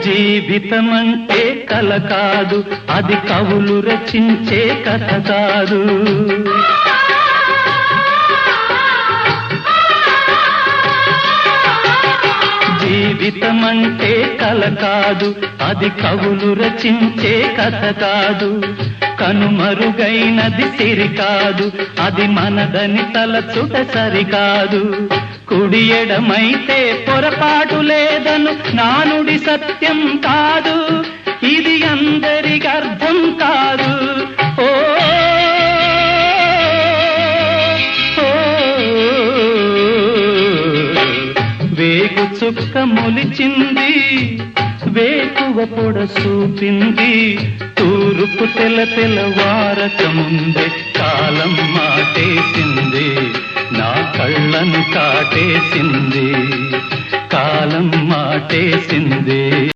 జీవితమంటే కల కాదు, అది కవులు రచించే కథ కాదు. జీవితమంటే కల కాదు, అది కవులు రచించే కథ కాదు. కనుమరుగైనది సిరి కాదు, అది మనదని తలచుట సరికాదు. కుడి ఎడమైతే పొరపాటు లేదను నానుడి సత్యం కాదు, ఇది అందరికి అర్థం కాదు. ఓ వేగు చుక్క మొలిచింది, వేకువ పొడ చూపింది, తూరుపు తెల్లవారక ముందే కాలం మాటేసింది, నా కళ్ళను కాటేసింది, కాలం మాటేసింది.